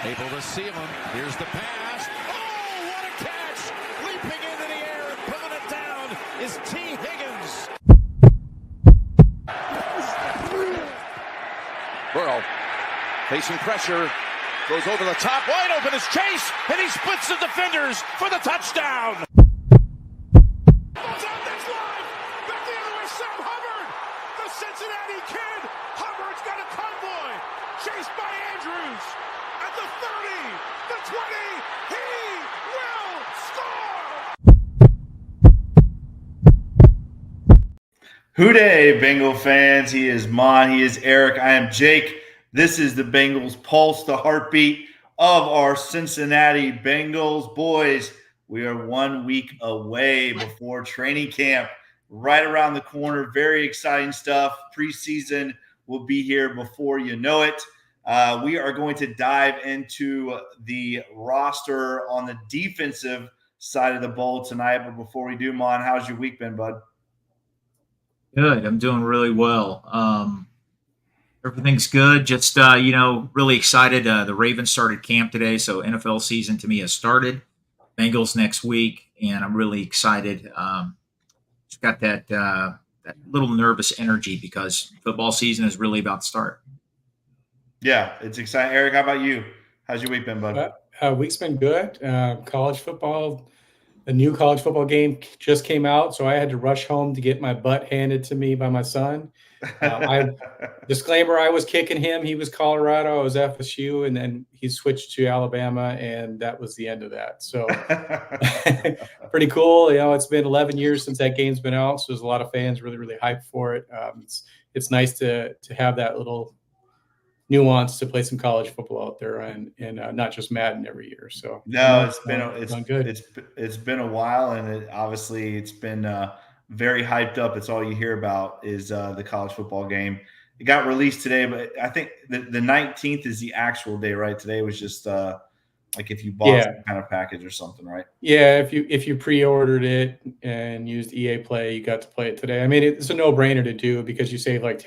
Able to seal him. Here's the pass. Oh, what a catch! Leaping into the air and pulling it down is T Higgins. Burrow facing pressure. Goes over the top. Wide open is Chase. And he splits the defenders for the touchdown. Goes out next line. Back the other way, Sam Hubbard. The Cincinnati kid. Hubbard's got a convoy. Chased by Andrews. At the 30, the 20, he will score! Hooday, Bengal fans. He is Mon. He is Eric. I am Jake. This is the Bengals Pulse, the heartbeat of our Cincinnati Bengals. Boys, we are 1 week away before training camp, right around the corner. Very exciting stuff. Preseason will be here before you know it. We are going to dive into the roster on the defensive side of the ball tonight. But before we do, Mon, how's your week been, bud? Good. I'm doing really well. Everything's good. Just, really excited. The Ravens started camp today, so NFL season to me has started. Bengals next week, and I'm really excited. Just got that little nervous energy because football season is really about to start. Yeah, it's exciting. Eric, how about you? How's your week been, bud? Week's been good. College football, the new college football game just came out, so I had to rush home to get my butt handed to me by my son. Disclaimer, I was kicking him. He was Colorado. I was FSU, and then he switched to Alabama, and that was the end of that. So pretty cool. It's been 11 years since that game's been out, so there's a lot of fans really, really hyped for it. It's nice to have that little nuance to play some college football out there and not just Madden every year. So no, it's been a while, and it's been very hyped up. It's all you hear about is the college football game. It got released today, but I think the 19th is the actual day, right? Today was just like if you bought some kind of package or something, right? Yeah, if you pre-ordered it and used EA Play, you got to play it today. I mean, it's a no-brainer to do because you save like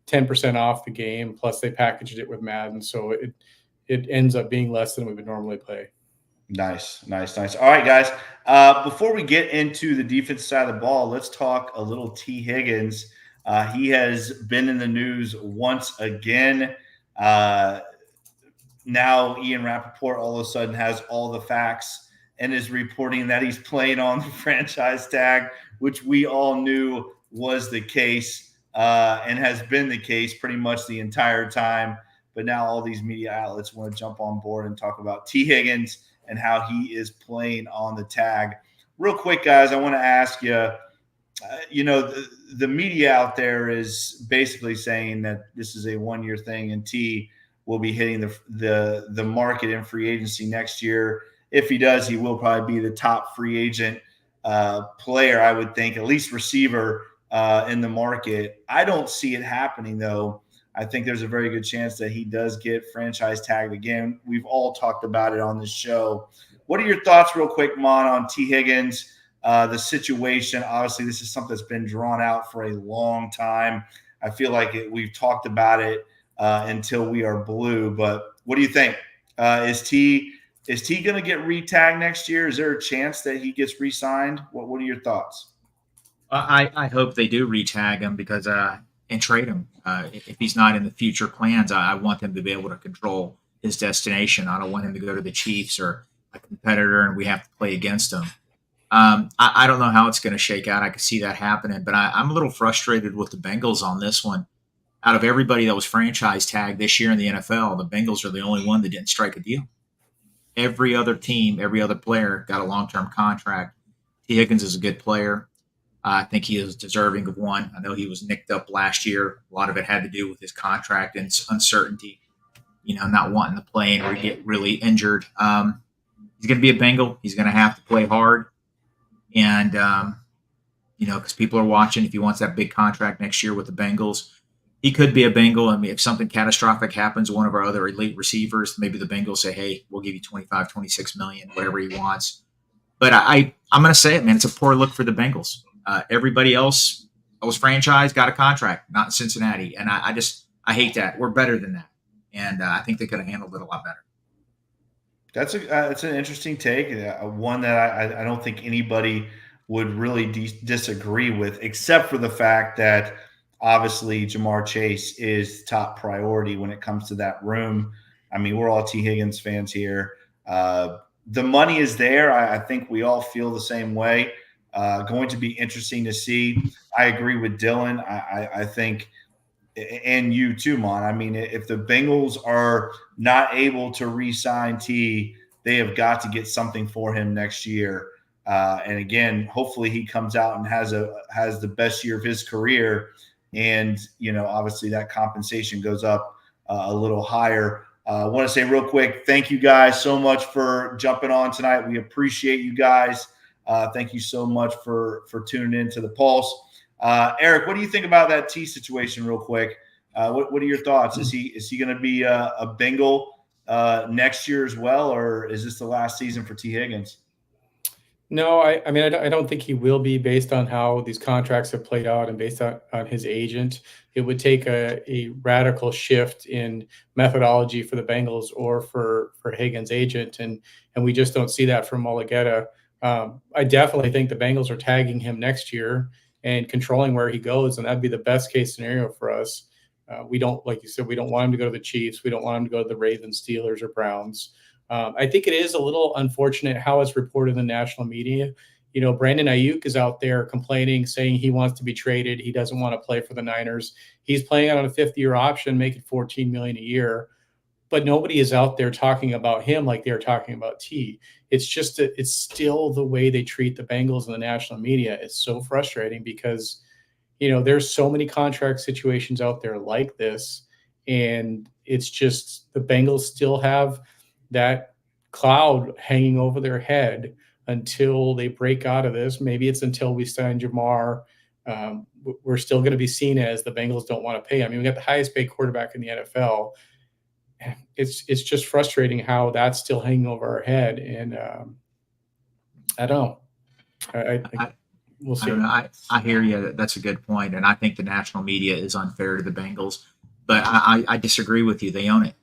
10% off the game, plus they packaged it with Madden, so it ends up being less than we would normally play. Nice. All right, guys. Before we get into the defense side of the ball, let's talk a little T Higgins. He has been in the news once again. Now Ian Rappaport all of a sudden has all the facts and is reporting that he's playing on the franchise tag, which we all knew was the case and has been the case pretty much the entire time. But now all these media outlets want to jump on board and talk about T Higgins and how he is playing on the tag. Real quick, guys, I want to ask you, the media out there is basically saying that this is a one-year thing and T will be hitting the market in free agency next year. If he does, he will probably be the top free agent player, I would think, at least receiver in the market. I don't see it happening, though. I think there's a very good chance that he does get franchise tagged again. We've all talked about it on this show. What are your thoughts real quick, Mon, on T Higgins, the situation? Obviously, this is something that's been drawn out for a long time. I feel like we've talked about it until we are blue. But what do you think? Is T going to get re-tagged next year? Is there a chance that he gets re-signed? What are your thoughts? I hope they do re-tag him because and trade him. If he's not in the future plans, I want him to be able to control his destination. I don't want him to go to the Chiefs or a competitor and we have to play against him. I don't know how it's going to shake out. I could see that happening, but I'm a little frustrated with the Bengals on this one. Out of everybody that was franchise tagged this year in the NFL, the Bengals are the only one that didn't strike a deal. Every other team, every other player got a long-term contract. T. Higgins is a good player. I think he is deserving of one. I know he was nicked up last year. A lot of it had to do with his contract and uncertainty, not wanting to play or get really injured. He's going to be a Bengal. He's going to have to play hard. And, because people are watching, if he wants that big contract next year with the Bengals, he could be a Bengal. I mean, if something catastrophic happens, one of our other elite receivers, maybe the Bengals say, hey, we'll give you 25, 26 million, whatever he wants. But I'm going to say it, man. It's a poor look for the Bengals. Everybody else that was franchised got a contract, not in Cincinnati. And I hate that. We're better than that. And I think they could have handled it a lot better. That's an interesting take, one that I don't think anybody would really disagree with, except for the fact that obviously Jamar Chase is top priority when it comes to that room. I mean, we're all T Higgins fans here. The money is there. I think we all feel the same way. Going to be interesting to see. I agree with Dylan. I think and you too, Mon. I mean, if the Bengals are not able to re-sign T, they have got to get something for him next year. And again, hopefully he comes out and has the best year of his career. And obviously that compensation goes up a little higher. I want to say real quick, thank you guys so much for jumping on tonight. We appreciate you guys. Thank you so much for tuning in to the Pulse. Eric, what do you think about that T situation real quick? What are your thoughts? Is he going to be a Bengal next year as well, or is this the last season for T Higgins? No, I mean, I don't think he will be, based on how these contracts have played out and based on his agent. It would take a radical shift in methodology for the Bengals or for Higgins' agent, and we just don't see that from Mulligetta. I definitely think the Bengals are tagging him next year and controlling where he goes, and that'd be the best case scenario for us. We don't, like you said, we don't want him to go to the Chiefs. We don't want him to go to the Ravens, Steelers, or Browns. I think it is a little unfortunate how it's reported in the national media. Brandon Ayuk is out there complaining, saying he wants to be traded. He doesn't want to play for the Niners. He's playing on a 5th-year option, making $14 million a year. But nobody is out there talking about him like they're talking about T. It's just it's still the way they treat the Bengals in the national media. It's so frustrating because, there's so many contract situations out there like this. And it's just the Bengals still have that cloud hanging over their head until they break out of this. Maybe it's until we sign Jamar. We're still going to be seen as the Bengals don't want to pay. I mean, we got the highest paid quarterback in the NFL. It's just frustrating how that's still hanging over our head. And I don't know. We'll see. I don't know. I hear you. That's a good point. And I think the national media is unfair to the Bengals. But I disagree with you. They own it.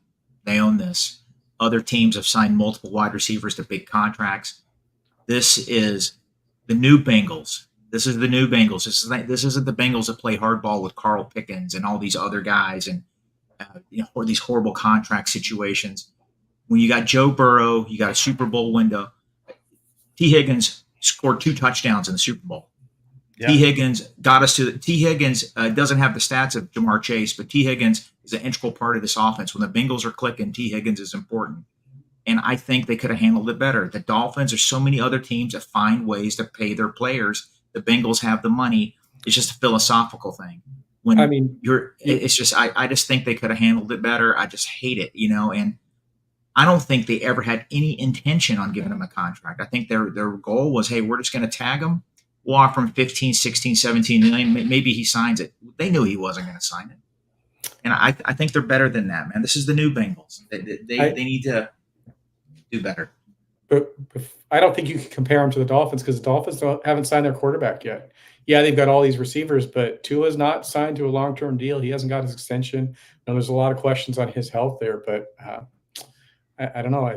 They own this. Other teams have signed multiple wide receivers to big contracts. This is the new Bengals. This is the new Bengals. This isn't the Bengals that play hardball with Carl Pickens and all these other guys and or these horrible contract situations. When you got Joe Burrow, you got a Super Bowl window. T Higgins scored 2 touchdowns in the Super Bowl. Yeah. T Higgins got us to T Higgins doesn't have the stats of Jamar Chase, but T Higgins is an integral part of this offense. When the Bengals are clicking, T Higgins is important. And I think they could have handled it better. The Dolphins, there's so many other teams that find ways to pay their players. The Bengals have the money. It's just a philosophical thing. It's just I just think they could have handled it better. I just hate it, and I don't think they ever had any intention on giving him a contract. I think their goal was, hey, we're just going to tag him. We'll offer him 15, 16, 17 million. Maybe he signs it. They knew he wasn't going to sign it. And I think they're better than that, man. This is the new Bengals. They need to do better. But I don't think you can compare them to the Dolphins because the Dolphins haven't signed their quarterback yet. Yeah, they've got all these receivers, but Tua's not signed to a long-term deal. He hasn't got his extension. There's a lot of questions on his health there, but I don't know.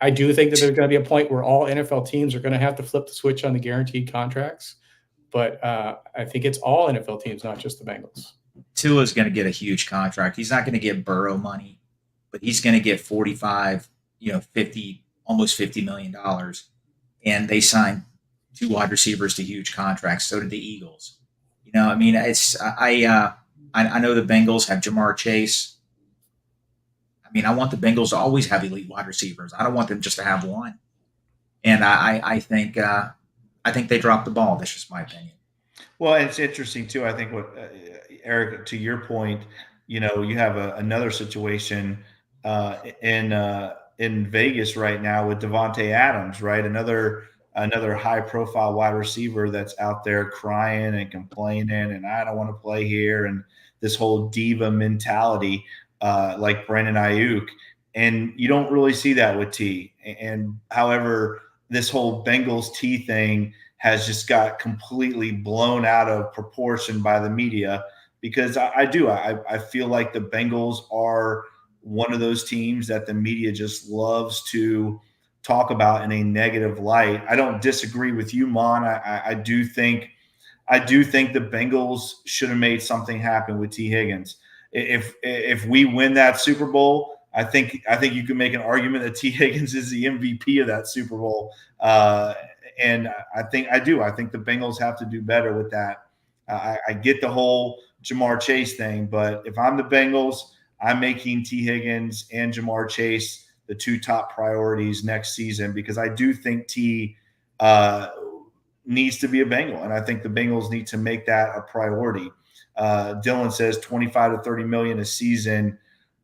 I do think that there's going to be a point where all NFL teams are going to have to flip the switch on the guaranteed contracts, but I think it's all NFL teams, not just the Bengals. Tua's going to get a huge contract. He's not going to get Burrow money, but he's going to get 45, 50, almost $50 million. And they signed 2 wide receivers to huge contracts. So did the Eagles. I know the Bengals have Jamar Chase. I want the Bengals to always have elite wide receivers. I don't want them just to have one. And I think they dropped the ball. That's just my opinion. Well, it's interesting too. I think what Eric, to your point, you have another situation in Vegas right now with Devontae Adams, right? Another high-profile wide receiver that's out there crying and complaining, and I don't want to play here, and this whole diva mentality, like Brandon Ayuk, and you don't really see that with T. And however, this whole Bengals T thing has just got completely blown out of proportion by the media because I feel like the Bengals are one of those teams that the media just loves to talk about in a negative light. I don't disagree with you, Mon. I do think the Bengals should have made something happen with T Higgins. If we win that Super Bowl, I think you can make an argument that T Higgins is the MVP of that Super Bowl. And I think the Bengals have to do better with that. I get the whole Jamar Chase thing, but if I'm the Bengals, I'm making T Higgins and Jamar Chase the two top priorities next season, because I do think T needs to be a Bengal, and I think the Bengals need to make that a priority. Dylan says 25 to 30 million a season.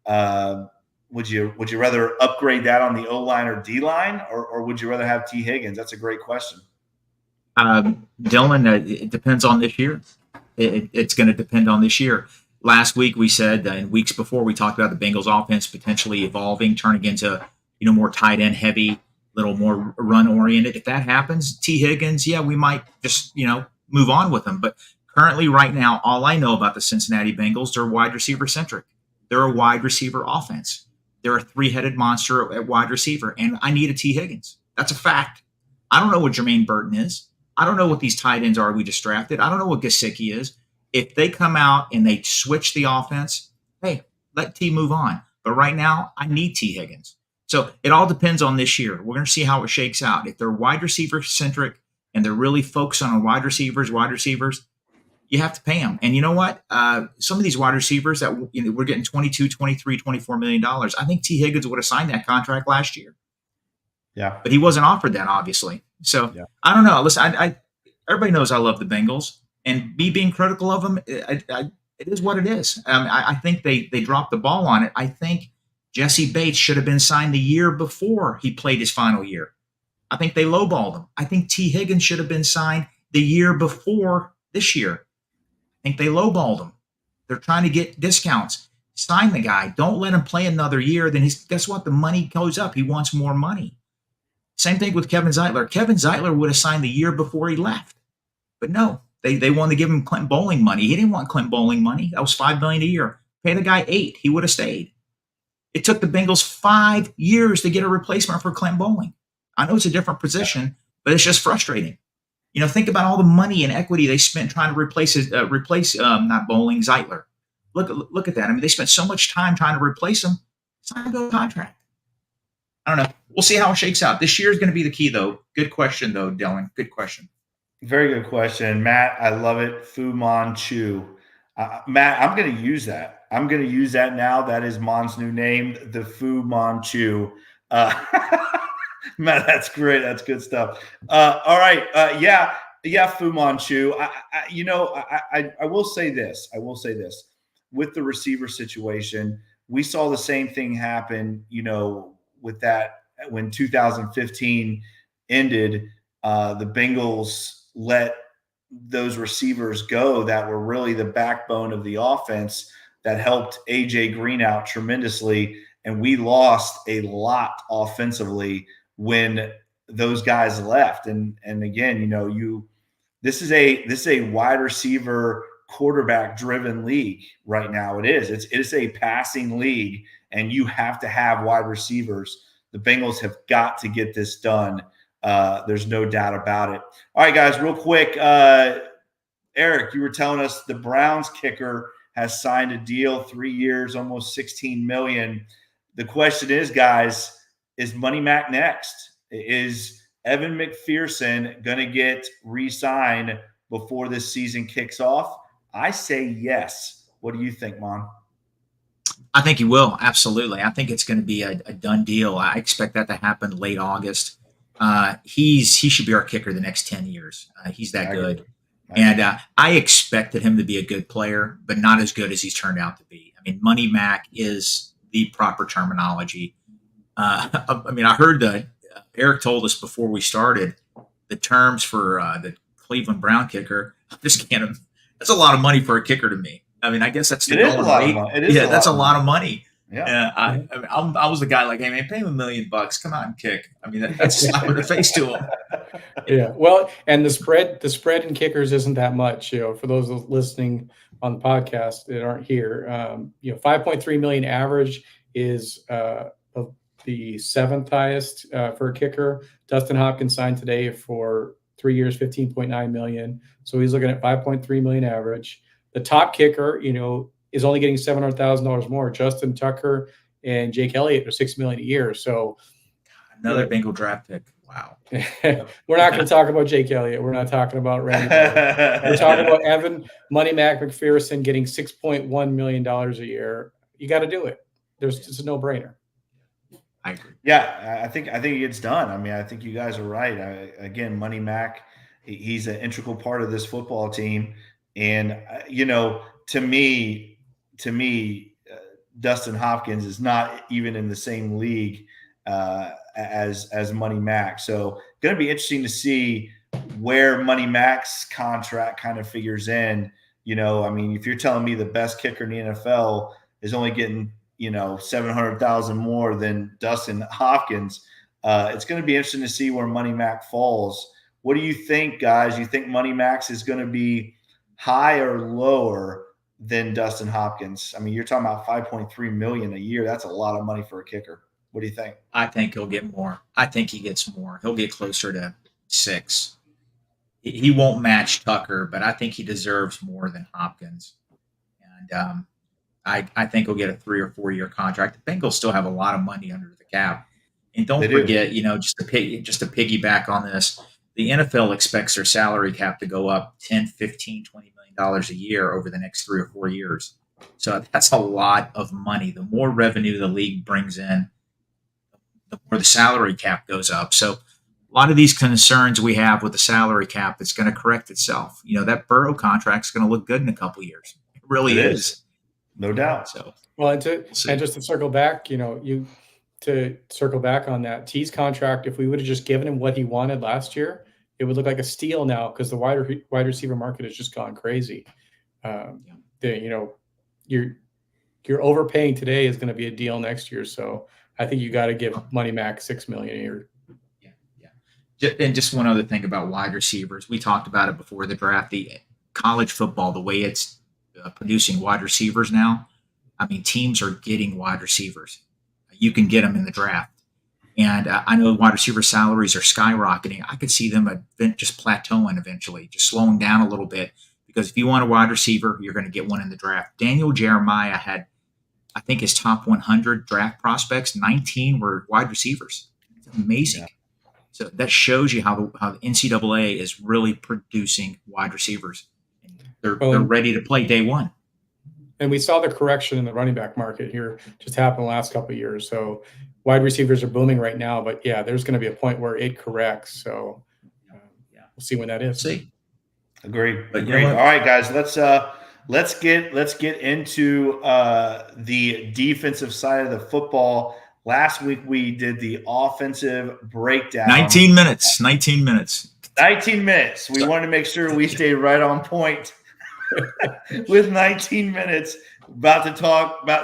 Would you rather upgrade that on the O-line or D-line, or would you rather have T Higgins? That's a great question. Dylan, it depends on this year. It's going to depend on this year. Last week we said, and weeks before, we talked about the Bengals offense potentially evolving, turning into more tight end heavy, little more run oriented. If that happens, T Higgins, yeah, we might just move on with him. But currently, right now, all I know about the Cincinnati Bengals, they're wide receiver centric. They're a wide receiver offense. They're a three-headed monster at wide receiver, and I need a T Higgins. That's a fact. I don't know what Jermaine Burton is. I don't know what these tight ends are we just drafted. I don't know what Gesicki is. If they come out and they switch the offense, hey, let T move on. But right now, I need T Higgins. So it all depends on this year. We're going to see how it shakes out. If they're wide receiver centric and they're really focused on wide receivers, you have to pay them. And you know what? Some of these wide receivers that we're getting $22, $23, $24 million. I think T Higgins would have signed that contract last year. Yeah. But he wasn't offered that, obviously. So yeah. I don't know. Listen, I everybody knows I love the Bengals, and me being critical of them, it is what it is. I think they dropped the ball on it. I think Jesse Bates should have been signed the year before he played his final year. I think they lowballed him. I think T Higgins should have been signed the year before this year. I think they lowballed him. They're trying to get discounts. Sign the guy. Don't let him play another year. Then guess what? The money goes up. He wants more money. Same thing with Kevin Zeitler. Kevin Zeitler would have signed the year before he left. But no, they wanted to give him Clint Bowling money. He didn't want Clint Bowling money. That was $5 million a year. Pay the guy $8 million. He would have stayed. It took the Bengals 5 years to get a replacement for Clint Bowling. I know it's a different position, but it's just frustrating. Think about all the money and equity they spent trying to replace not Bowling, Zeitler. Look at that. I mean, they spent so much time trying to replace him. Sign a contract. I don't know. We'll see how it shakes out. This year is going to be the key, though. Good question, though, Dylan. Good question. Very good question, Matt. I love it. Fu Manchu. Matt, I'm going to use that. I'm going to use that now. That is Mon's new name, the Fu Manchu. Matt, that's great. That's good stuff. All right. Yeah, Fu Manchu. I will say this. With the receiver situation, we saw the same thing happen, with that when 2015 ended. The Bengals let those receivers go that were really the backbone of the offense that helped AJ Green out tremendously. And we lost a lot offensively when those guys left. And again, this is a wide receiver quarterback driven league right now. It's a passing league, and you have to have wide receivers. The Bengals have got to get this done. There's no doubt about it. All right, guys, real quick. Eric, you were telling us the Browns kicker has signed a deal, 3 years, almost $16 million. The question is, guys, is Money Mac next? Is Evan McPherson going to get re-signed before this season kicks off? I say yes. What do you think, Mon? I think he will. Absolutely. I think it's going to be a done deal. I expect that to happen late August. He should be our kicker the next 10 years. He's that good. And I expected him to be a good player, but not as good as he's turned out to be. I mean, Money Mac is the proper terminology. I heard that Eric told us before we started the terms for the Cleveland Brown kicker. I just can't. That's a lot of money for a kicker to me. I mean, I guess that's the going rate. That's a lot of money. Yeah. I was the guy like, hey man, pay him $1 million. Come out and kick. I mean, that's a slap in the face to him. Yeah. Well, and the spread in kickers isn't that much. For those listening on the podcast that aren't here, 5.3 million average is of the seventh highest for a kicker. Dustin Hopkins signed today for 3 years, $15.9 million. So he's looking at $5.3 million average. The top kicker, is only getting $700,000 more. Justin Tucker and Jake Elliott are $6 million a year. So another Bengal draft pick. Wow. We're not going to talk about Jake Elliott. We're not talking about Randy. We're talking about Evan Money Mac McPherson getting $6.1 million a year. You got to do it. It's a no-brainer. I agree. Yeah, I think it gets done. I mean, I think you guys are right. Again, Money Mac, he's an integral part of this football team, and to me, Dustin Hopkins is not even in the same league as Money Mac. So, going to be interesting to see where Money Mac's contract kind of figures in. I mean, if you're telling me the best kicker in the NFL is only getting $700,000 more than Dustin Hopkins, it's going to be interesting to see where Money Mac falls. What do you think, guys? You think Money Mac is going to be higher or lower than Dustin Hopkins? I mean, you're talking about $5.3 million a year. That's a lot of money for a kicker. What do you think? I think he'll get more. I think he gets more. He'll get closer to 6. He won't match Tucker, but I think he deserves more than Hopkins. And I think he'll get a 3 or 4 year contract. The Bengals still have a lot of money under the cap. And don't forget, just to piggyback on this, the NFL expects their salary cap to go up $10, $15, $20 million a year over the next 3 or 4 years. So that's a lot of money. The more revenue the league brings in, the more the salary cap goes up. So a lot of these concerns we have with the salary cap, it's going to correct itself. That Burrow contract is going to look good in a couple of years. It really is. No doubt. So, well, and just to circle back, to circle back on that T's contract, if we would have just given him what he wanted last year, it would look like a steal now because the wide receiver market has just gone crazy. You're overpaying today is going to be a deal next year. So I think you got to give Money Mac $6 million a year. Yeah. And just one other thing about wide receivers, we talked about it before the draft. The college football, the way it's producing wide receivers now, I mean, teams are getting wide receivers. You can get them in the draft. And I know wide receiver salaries are skyrocketing. I could see them just plateauing eventually, just slowing down a little bit. Because if you want a wide receiver, you're going to get one in the draft. Daniel Jeremiah had, I think, his top 100 draft prospects. 19 were wide receivers. It's amazing. Yeah. So that shows you how the NCAA is really producing wide receivers. They're ready to play day one. And we saw the correction in the running back market here just happen the last couple of years. So wide receivers are booming right now. But, yeah, there's going to be a point where it corrects. So we'll see when that is. See. Agreed. All right, guys, let's get into the defensive side of the football. Last week we did the offensive breakdown. 19 minutes. 19 minutes. We wanted to make sure we stayed right on point with 19 minutes. About to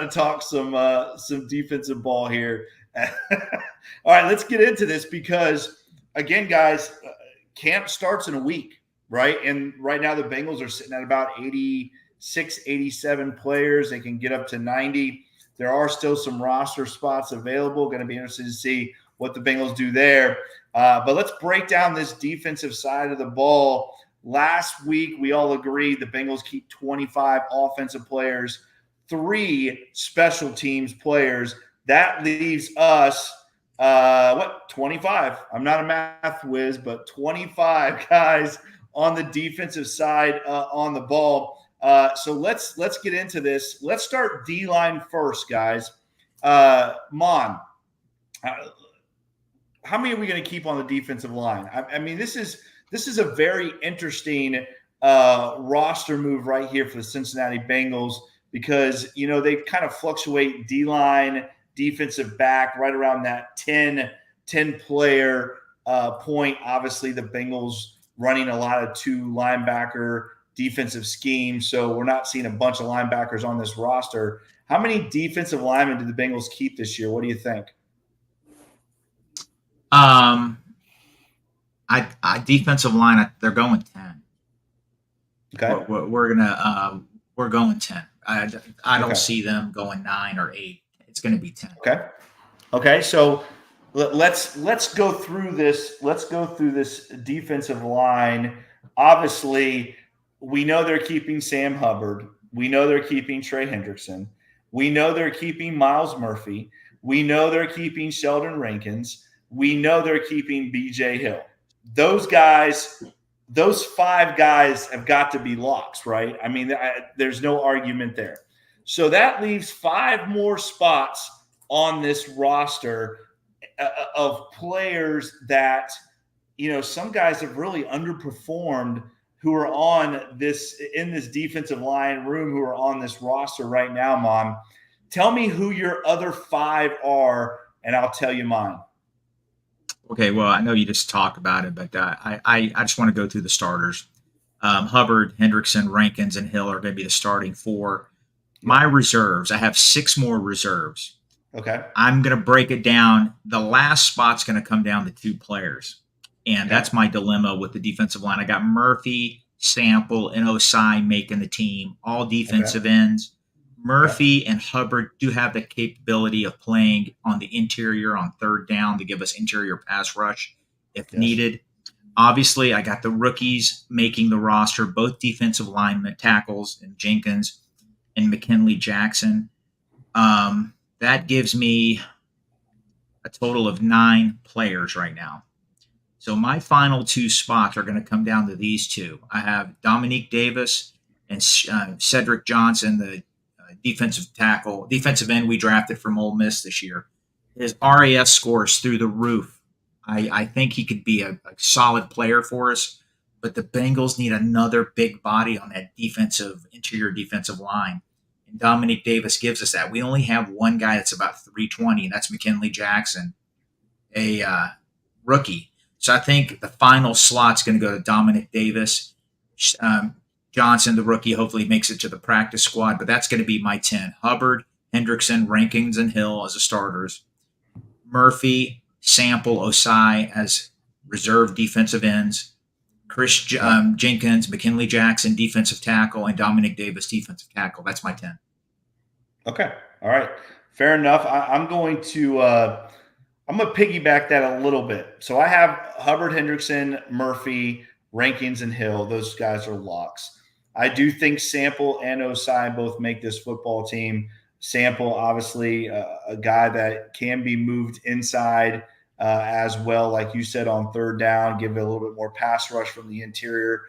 talk some defensive ball here. All right, let's get into this because, again, guys, camp starts in a week. Right. And right now the Bengals are sitting at about 86, 87 players. They can get up to 90. There are still some roster spots available. Going to be interested to see what the Bengals do there. But let's break down this defensive side of the ball. Last week, we all agreed the Bengals keep 25 offensive players, 3 special teams players. That leaves us 25. I'm not a math whiz, but 25 guys on the defensive side on the ball. So let's get into this. Let's start D-line first, guys. Mon, how many are we going to keep on the defensive line? I mean, this is a very interesting roster move right here for the Cincinnati Bengals because, they kind of fluctuate D-line, defensive back right around that 10 player point. Obviously, the Bengals running a lot of 2 linebacker defensive schemes, so we're not seeing a bunch of linebackers on this roster. How many defensive linemen do the Bengals keep this year? What do you think? Defensive line, they're going 10. Okay, we're going 10. I don't see them going 9 or 8. It's going to be 10. Okay. Okay. So let's go through this. Let's go through this defensive line. Obviously, we know they're keeping Sam Hubbard. We know they're keeping Trey Hendrickson. We know they're keeping Miles Murphy. We know they're keeping Sheldon Rankins. We know they're keeping BJ Hill. Those guys, those 5 guys have got to be locks, right? I mean, there's no argument there. So that leaves 5 more spots on this roster of players that, some guys have really underperformed who are in this defensive line room, who are on this roster right now, Mom. Tell me who your other 5 are, and I'll tell you mine. Okay, well, I know you just talked about it, but I just want to go through the starters. Hubbard, Hendrickson, Rankins, and Hill are going to be the starting 4. My reserves, I have 6 more reserves. Okay. I'm going to break it down. The last spot's going to come down to 2 players, and that's my dilemma with the defensive line. I got Murphy, Sample, and Osai making the team, all defensive ends. Murphy and Hubbard do have the capability of playing on the interior on third down to give us interior pass rush if needed. Obviously, I got the rookies making the roster, both defensive linemen, tackles, and Jenkins and McKinley Jackson. That gives me a total of 9 players right now. So my final 2 spots are going to come down to these 2. I have Dominique Davis and Cedric Johnson, the defensive end we drafted from Ole Miss this year. His RAS score is through the roof. I think he could be a solid player for us, but the Bengals need another big body on that interior defensive line. And Dominique Davis gives us that. We only have one guy that's about 320, and that's McKinley Jackson, a rookie. So I think the final slot's going to go to Dominic Davis. Johnson, the rookie, hopefully makes it to the practice squad, but that's going to be my 10. Hubbard, Hendrickson, Rankins, and Hill as the starters. Murphy, Sample, Osai as reserve defensive ends. Jenkins, McKinley Jackson, defensive tackle, and Dominic Davis, defensive tackle. That's my 10. Okay. All right. Fair enough. I'm going to piggyback that a little bit. So I have Hubbard, Hendrickson, Murphy, Rankins, and Hill. Those guys are locks. I do think Sample and Osai both make this football team. Sample, obviously, a guy that can be moved inside as well, like you said, on third down, give it a little bit more pass rush from the interior.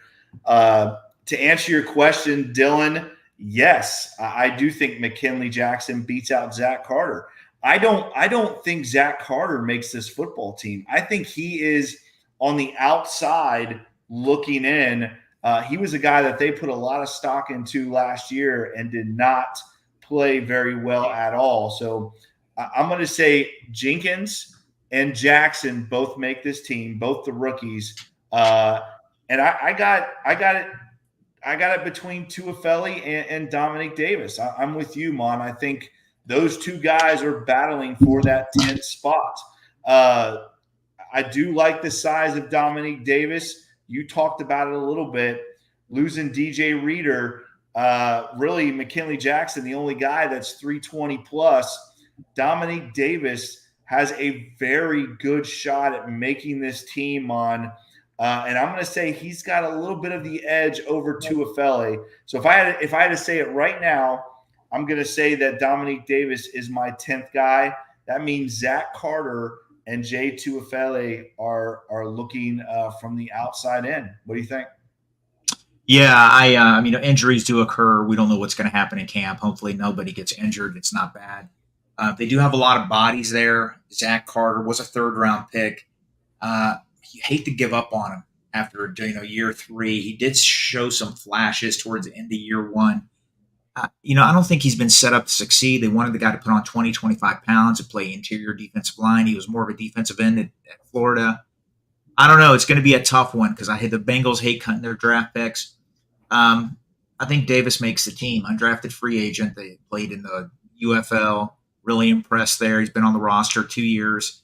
To answer your question, Dylan, yes, I do think McKinley Jackson beats out Zach Carter. I don't think Zach Carter makes this football team. I think he is on the outside looking in. He was a guy that they put a lot of stock into last year and did not play very well at all. So I'm going to say Jenkins and Jackson both make this team, both the rookies. And I got it between Tuafeli and Dominic Davis. I'm with you, Mon. I think those 2 guys are battling for that 10th spot. I do like the size of Dominic Davis. You talked about it a little bit. Losing DJ Reader, really McKinley Jackson, the only guy that's 320 plus. Dominic Davis has a very good shot at making this team on. And I'm going to say he's got a little bit of the edge over Tuafeli. So if I had to say it right now, I'm going to say that Dominic Davis is my 10th guy. That means Zach Carter and Jay Tuafeli are looking from the outside in. What do you think? Yeah, I mean, injuries do occur. We don't know what's going to happen in camp. Hopefully nobody gets injured. It's not bad. They do have a lot of bodies there. Zach Carter was a 3rd-round pick. You hate to give up on him after year 3. He did show some flashes towards the end of year 1. I don't think he's been set up to succeed. They wanted the guy to put on 20, 25 pounds and play interior defensive line. He was more of a defensive end at Florida. I don't know. It's going to be a tough one because the Bengals hate cutting their draft picks. I think Davis makes the team. Undrafted free agent. They played in the UFL. Really impressed there. He's been on the roster 2 years.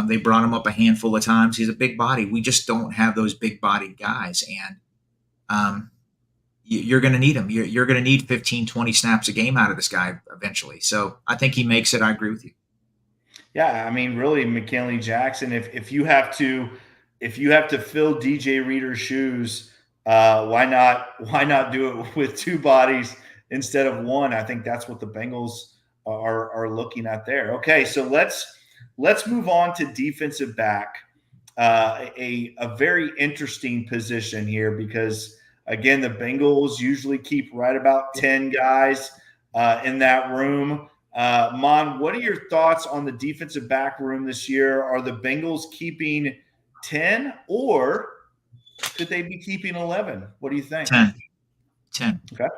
They brought him up a handful of times. He's a big body. We just don't have those big-bodied guys. And you're going to need him. You're going to need 15, 20 snaps a game out of this guy eventually. So I think he makes it. I agree with you. Yeah, I mean, really, McKinley Jackson. If you have to fill DJ Reader's shoes, why not do it with two bodies instead of one? I think that's what the Bengals are looking at there. Okay, so let's move on to defensive back. A very interesting position here because again, the Bengals usually keep right about 10 guys in that room. Mon, what are your thoughts on the defensive back room this year? Are the Bengals keeping 10 or could they be keeping 11? What do you think? 10. Okay.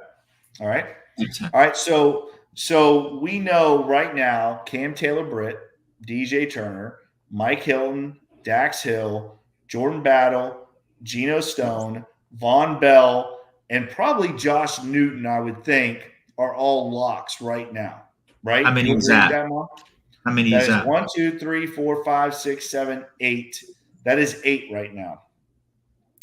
All right. 10. All right. So we know right now Cam Taylor-Britt, DJ Turner, Mike Hilton, Dax Hill, Jordan Battle, Geno Stone, Von Bell, and probably Josh Newton, I would think, are all locks right now. Right? How many is that? How many is that? 1, 2, 3, 4, 5, 6, 7, 8. That is 8 right now.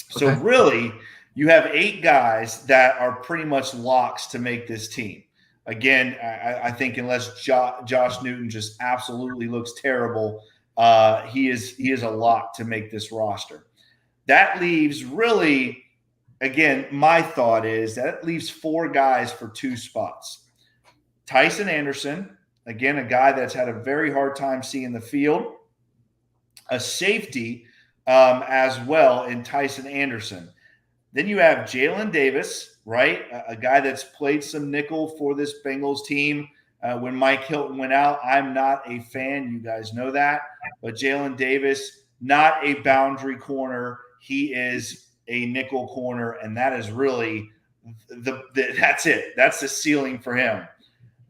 So really, you have 8 guys that are pretty much locks to make this team. Again, I think unless Josh Newton just absolutely looks terrible, he is a lock to make this roster. That leaves really, again, my thought is that leaves 4 guys for 2 spots. Tyson Anderson, again, a guy that's had a very hard time seeing the field. A safety as well in Tyson Anderson. Then you have Jalen Davis, right? A guy that's played some nickel for this Bengals team. When Mike Hilton went out, I'm not a fan. You guys know that. But Jalen Davis, not a boundary corner. He is a nickel corner, and that is really that's it. That's the ceiling for him.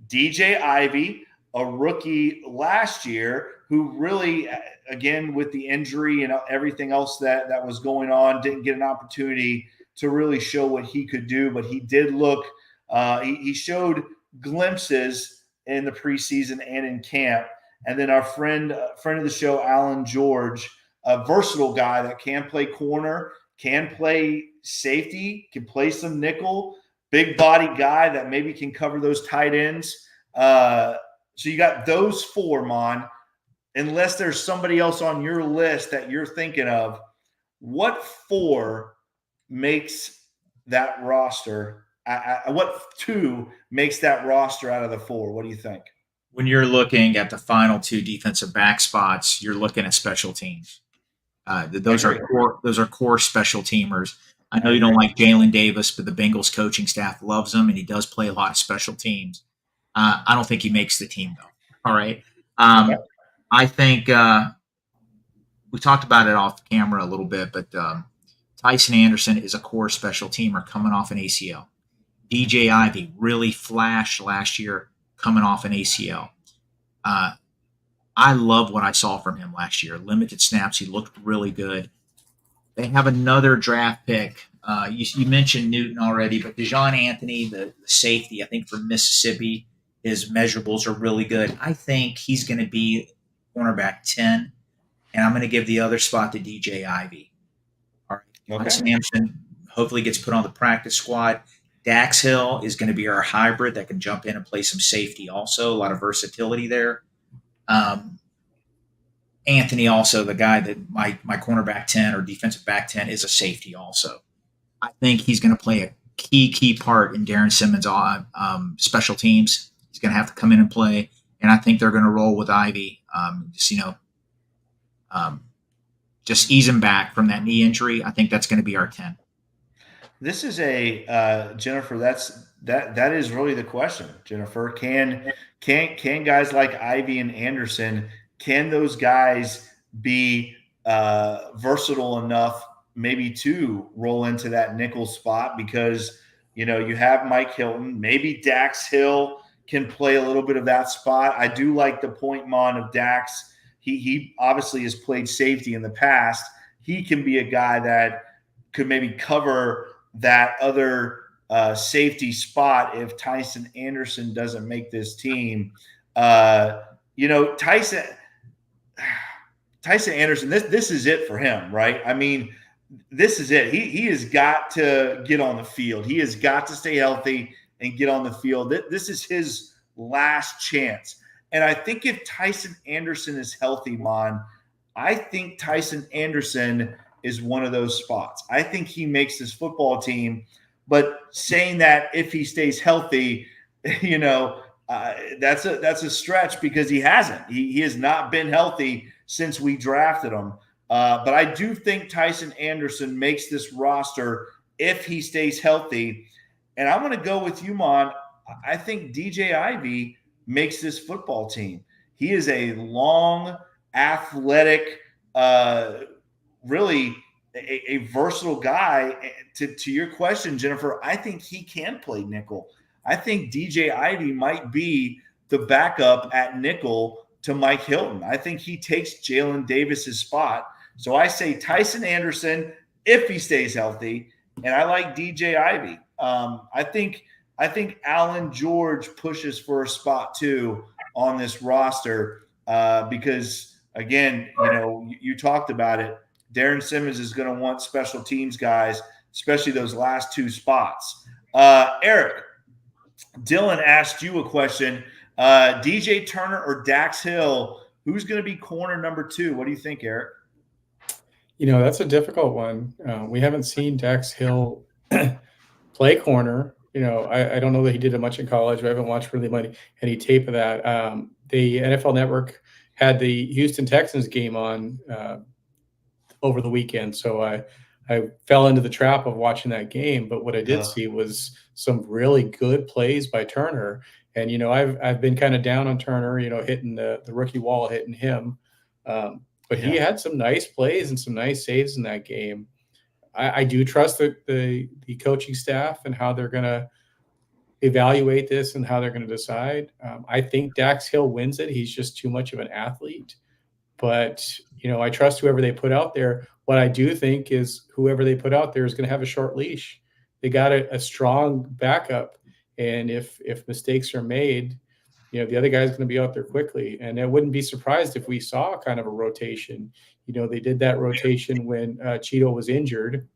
DJ Ivey, a rookie last year who really, again, with the injury and everything else that was going on, didn't get an opportunity to really show what he could do, but he did look he showed glimpses in the preseason and in camp. And then our friend of the show, Alan George, a versatile guy that can play corner, can play safety, can play some nickel, big body guy that maybe can cover those tight ends. So you got those 4, Mon. Unless there's somebody else on your list that you're thinking of, what 4 makes that roster? What 2 makes that roster out of the 4? What do you think? When you're looking at the final 2 defensive back spots, you're looking at special teams. Those are core special teamers. I know you don't like Jalen Davis, but the Bengals coaching staff loves him, and he does play a lot of special teams. I don't think he makes the team, though. All right. I think we talked about it off camera a little bit, but Tyson Anderson is a core special teamer coming off an ACL. DJ Ivey really flashed last year coming off an ACL. I love what I saw from him last year. Limited snaps. He looked really good. They have another draft pick. You mentioned Newton already, but Dejon Anthony, the safety, I think from Mississippi, his measurables are really good. I think he's going to be cornerback 10, and I'm going to give the other spot to DJ Ivey. All right. Okay. Sampson hopefully gets put on the practice squad. Dax Hill is going to be our hybrid that can jump in and play some safety also. A lot of versatility there. Anthony also, the guy that my cornerback 10 or defensive back 10 is a safety also. I think he's going to play a key part in Darren Simmons' special teams. He's going to have to come in and play, and I think they're going to roll with Ivy. Just ease him back from that knee injury. I think that's going to be our 10. This is Jennifer. That is really the question, Jennifer. Can guys like Ivy and Anderson, can those guys be versatile enough maybe to roll into that nickel spot? Because you have Mike Hilton, maybe Dax Hill can play a little bit of that spot. I do like the point, Mon, of Dax. He obviously has played safety in the past. He can be a guy that could maybe cover that other safety spot if Tyson Anderson doesn't make this team. Tyson Anderson, this is it for him, right? I mean, this is it. He has got to get on the field. He has got to stay healthy and get on the field. This is his last chance. And I think if Tyson Anderson is healthy, I think Tyson Anderson is one of those spots. I think he makes this football team. But saying that if he stays healthy, that's a stretch because he hasn't. He has not been healthy since we drafted him. But I do think Tyson Anderson makes this roster if he stays healthy. And I'm going to go with you, Mon. I think DJ Ivey makes this football team. He is a long, athletic, really a versatile guy. To your question, Jennifer, I think he can play nickel. I think DJ Ivey might be the backup at nickel to Mike Hilton. I think he takes Jalen Davis's spot. So I say Tyson Anderson if he stays healthy, and I like DJ Ivey. I think Allen George pushes for a spot too on this roster because, again, you talked about it. Darren Simmons is going to want special teams guys, especially those last two spots. Eric, Dylan asked you a question. DJ Turner or Dax Hill, who's going to be corner number 2? What do you think, Eric? That's a difficult one. We haven't seen Dax Hill play corner. I don't know that he did it much in college. I haven't watched really any tape of that. The NFL Network had the Houston Texans game on over the weekend, so I fell into the trap of watching that game. But what I did see was some really good plays by Turner. And I've been kind of down on Turner, hitting the rookie wall, hitting him. But he had some nice plays and some nice saves in that game. I do trust the coaching staff and how they're going to evaluate this and how they're going to decide. I think Dax Hill wins it. He's just too much of an athlete. But, I trust whoever they put out there. What I do think is whoever they put out there is going to have a short leash. They got a strong backup. And if mistakes are made, the other guy's going to be out there quickly. And I wouldn't be surprised if we saw kind of a rotation. They did that rotation when Cheeto was injured,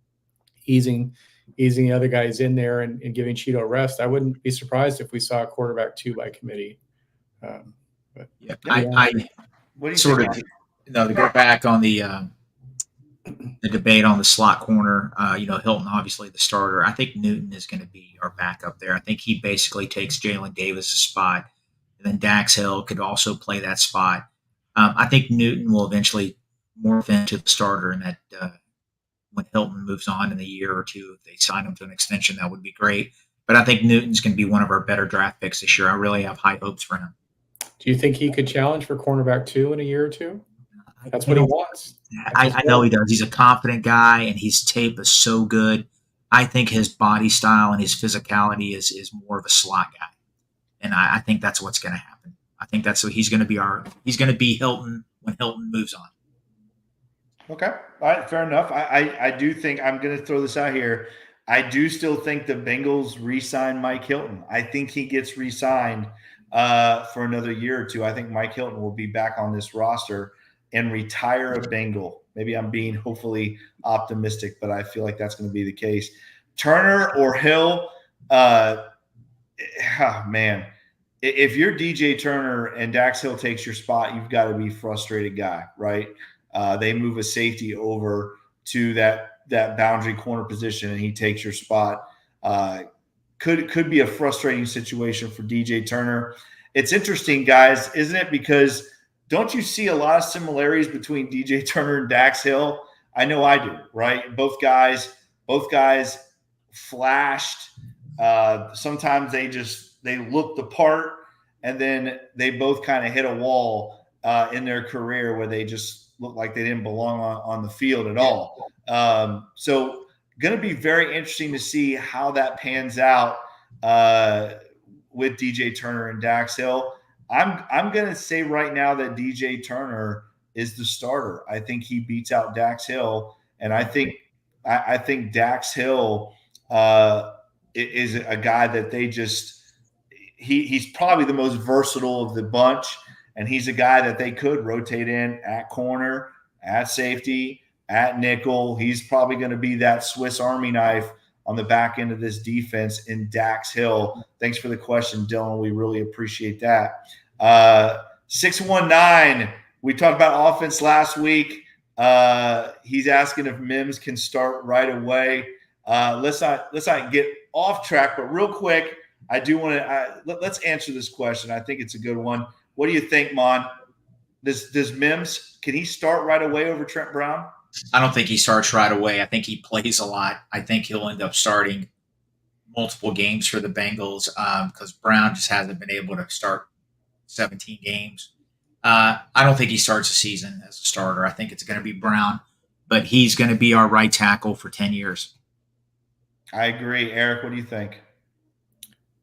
easing the other guys in there and giving Cheeto rest. I wouldn't be surprised if we saw a quarterback 2 by committee. I sort of to go back on the debate on the slot corner. Hilton obviously the starter. I think Newton is going to be our backup there. I think he basically takes Jalen Davis' spot, and then Dax Hill could also play that spot. I think Newton will eventually morph into the starter, and that when Hilton moves on in a year or two, if they sign him to an extension, that would be great. But I think Newton's going to be one of our better draft picks this year. I really have high hopes for him. Do you think he could challenge for cornerback 2 in a year or two? That's what he wants. I know he does. He's a confident guy, and his tape is so good. I think his body style and his physicality is more of a slot guy, and I think that's what's going to happen. I think that's what he's going to be. He's going to be Hilton when Hilton moves on. Okay, all right, fair enough. I do think I'm going to throw this out here. I do still think the Bengals re-sign Mike Hilton. I think he gets re-signed for another year or two. I think Mike Hilton will be back on this roster and retire a Bengal. Maybe I'm being hopefully optimistic, but I feel like that's going to be the case. Turner or Hill, man, if you're DJ Turner and Dax Hill takes your spot, you've got to be a frustrated guy, right? They move a safety over to that boundary corner position, and he takes your spot. Could be a frustrating situation for DJ Turner. It's interesting, guys, isn't it? Because don't you see a lot of similarities between DJ Turner and Dax Hill? I know I do, right? Both guys flashed. Sometimes they looked the part, and then they both kind of hit a wall in their career where they just looked like they didn't belong on the field at all. So going to be very interesting to see how that pans out with DJ Turner and Dax Hill. I'm going to say right now that DJ Turner is the starter. I think he beats out Dax Hill, and I think Dax Hill is a guy that they just he's probably the most versatile of the bunch, and he's a guy that they could rotate in at corner, at safety, at nickel. He's probably going to be that Swiss Army knife on the back end of this defense in Dax Hill. Thanks for the question, Dylan. We really appreciate that. 619, we talked about offense last week. He's asking if Mims can start right away. Let's not get off track, but real quick, I do want to let's answer this question. I think it's a good one. What do you think, Mon? Does Mims, can he start right away over Trent Brown? I don't think he starts right away. I think he plays a lot. I think he'll end up starting multiple games for the Bengals because Brown just hasn't been able to start 17 games. I don't think he starts the season as a starter. I think it's going to be Brown, but he's going to be our right tackle for 10 years. I agree. Eric, what do you think?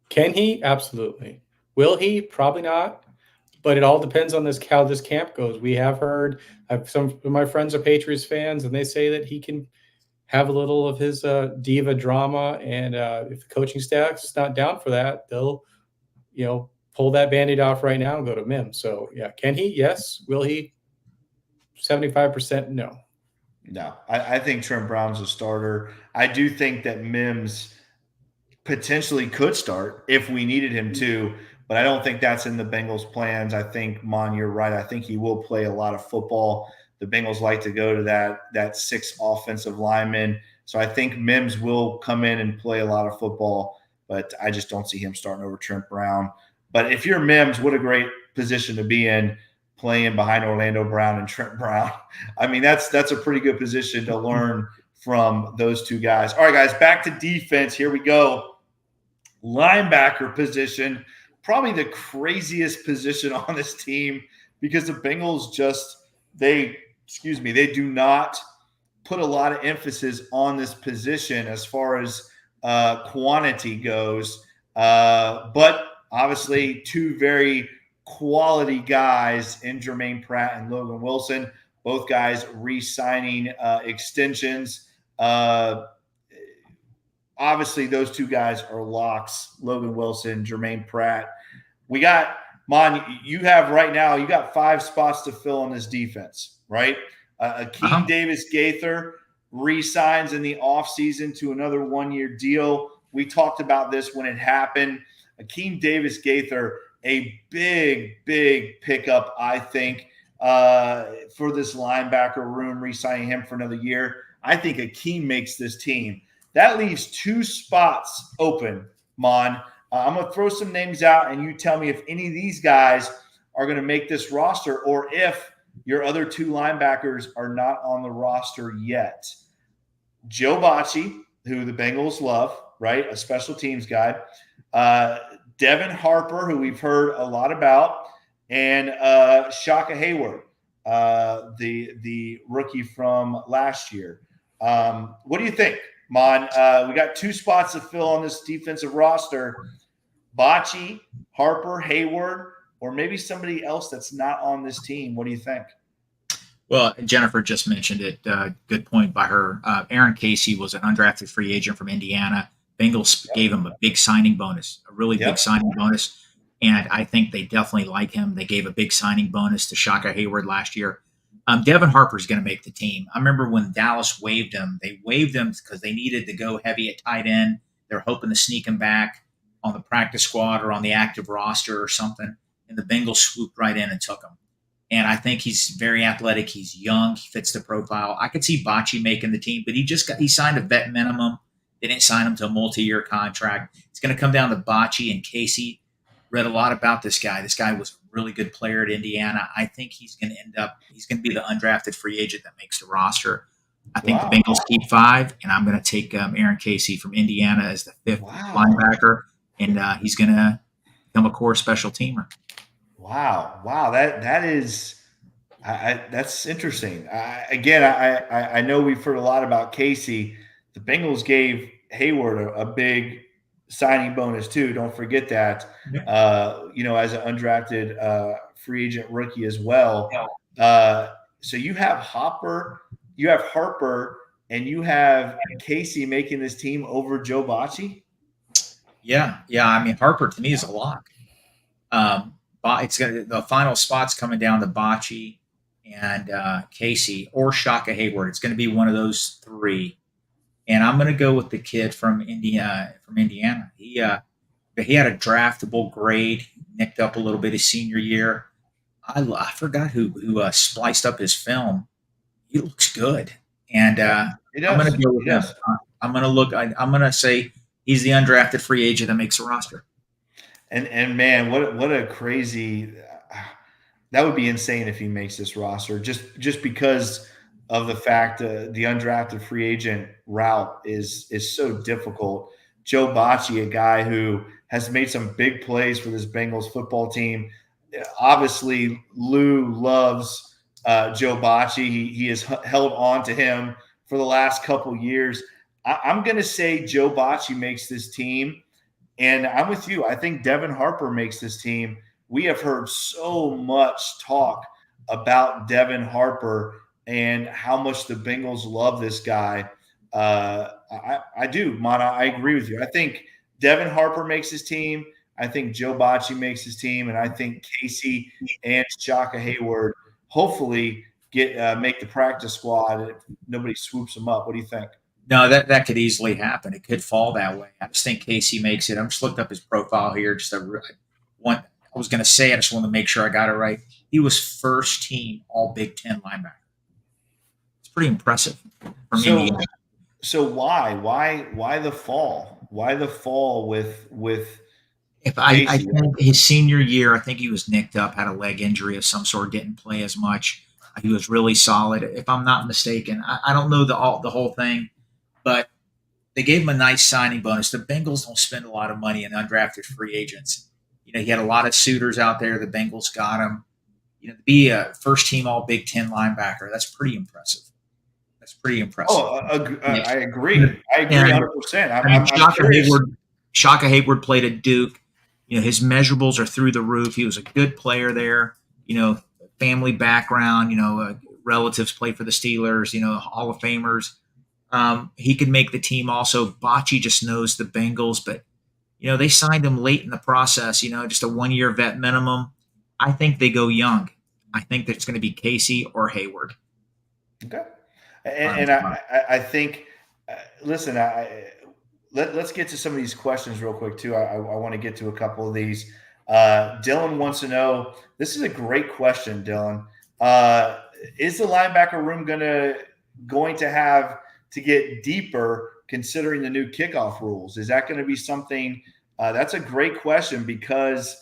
Can he? Absolutely. Will he? Probably not. But it all depends on how this camp goes. We have heard, some of my friends are Patriots fans, and they say that he can have a little of his diva drama. And if the coaching staff is not down for that, they'll, pull that Band-Aid off right now and go to Mims. So, yeah, can he? Yes. Will he? 75% no. No, I think Trent Brown's a starter. I do think that Mims potentially could start if we needed him to, but I don't think that's in the Bengals' plans. I think, Mon, you're right. I think he will play a lot of football. The Bengals like to go to that 6 offensive linemen. So I think Mims will come in and play a lot of football, but I just don't see him starting over Trent Brown. But if you're Mims, what a great position to be in, playing behind Orlando Brown and Trent Brown. I mean, that's a pretty good position to learn from those two guys. All right, guys, back to defense. Here we go. Linebacker position, probably the craziest position on this team because the Bengals they do not put a lot of emphasis on this position as far as quantity goes. But obviously, 2 very quality guys in Jermaine Pratt and Logan Wilson, both guys re-signing extensions. Obviously, those 2 guys are locks, Logan Wilson, Jermaine Pratt. We got, Mon, you got 5 spots to fill on this defense, right? Akeem Davis Gaither re-signs in the offseason to another 1-year deal. We talked about this when it happened. Akeem Davis Gaither, a big pickup, I think, for this linebacker room, re-signing him for another year. I think Akeem makes this team. That leaves 2 spots open, Mon. I'm going to throw some names out, and you tell me if any of these guys are going to make this roster or if your other 2 linebackers are not on the roster yet. Joe Bacci, who the Bengals love, right? A special teams guy. Devin Harper, who we've heard a lot about, and Shaka Hayward, the rookie from last year. What do you think, Mon? We got 2 spots to fill on this defensive roster. Bacci, Harper, Hayward, or maybe somebody else that's not on this team. What do you think? Well, Jennifer just mentioned it. Good point by her. Aaron Casey was an undrafted free agent from Indiana. Bengals gave him a big signing bonus, a really big signing bonus. And I think they definitely like him. They gave a big signing bonus to Shaka Hayward last year. Devin Harper's going to make the team. I remember when Dallas waived him. They waived him because they needed to go heavy at tight end. They're hoping to sneak him back on the practice squad or on the active roster or something. And the Bengals swooped right in and took him. And I think he's very athletic. He's young. He fits the profile. I could see Bacci making the team, but he signed a vet minimum. They didn't sign him to a multi-year contract. It's going to come down to Bacci and Casey. Read a lot about this guy. This guy was a really good player at Indiana. I think he's going to be the undrafted free agent that makes the roster. I think the Bengals keep 5, and I'm going to take Aaron Casey from Indiana as the 5th linebacker, and he's going to become a core special teamer. Wow. That is that's interesting. I know we've heard a lot about Casey. The Bengals gave Hayward a big signing bonus too. Don't forget that. As an undrafted free agent rookie as well. So you have Harper, and you have Casey making this team over Joe Bacci. Yeah. I mean, Harper to me is a lock. The final spot's coming down to Bacci and Casey or Shaka Hayward. It's going to be one of those three, and I'm going to go with the kid from India. He had a draftable grade, nicked up a little bit his senior year. I forgot who spliced up his film. He looks good, and He I'm going to does. go with He him. does. I'm going to look. I'm going to say he's the undrafted free agent that makes the roster. And man, what a crazy that would be insane if he makes this roster just because of the fact the undrafted free agent route is so difficult. Joe Bocci, a guy who has made some big plays for this Bengals football team. Obviously, Lou loves Joe Bocci. He has held on to him for the last couple years. I'm going to say Joe Bocci makes this team. And I'm with you. I think Devin Harper makes this team. We have heard so much talk about Devin Harper and how much the Bengals love this guy. I do, Mana. I agree with you. I think Devin Harper makes his team. I think Joe Bocci makes his team, and I think Casey and Shaka Hayward hopefully make the practice squad if nobody swoops them up. What do you think? No, that could easily happen. It could fall that way. I just think Casey makes it. I'm just looked up his profile here. I was going to say, I just want to make sure I got it right. He was first team All Big Ten linebacker. It's pretty impressive from Indiana. So why the fall? Why the fall with If I think his senior year, I think he was nicked up, had a leg injury of some sort, didn't play as much. He was really solid, if I'm not mistaken. I don't know the whole thing, but they gave him a nice signing bonus. The Bengals don't spend a lot of money in undrafted free agents. He had a lot of suitors out there. The Bengals got him. To be a first team All Big Ten linebacker, that's pretty impressive. Oh, I agree. I agree 100%. Shaka Hayward played at Duke. His measurables are through the roof. He was a good player there. Family background. Relatives played for the Steelers. Hall of Famers. He could make the team also. Bocci just knows the Bengals, but they signed him late in the process. Just a 1-year vet minimum. I think they go young. I think that it's going to be Casey or Hayward. Okay. And I think, listen, let's get to some of these questions real quick too. I want to get to a couple of these. Dylan wants to know, this is a great question, Dylan. Is the linebacker room going to have to get deeper considering the new kickoff rules? Is that going to be something that's a great question, because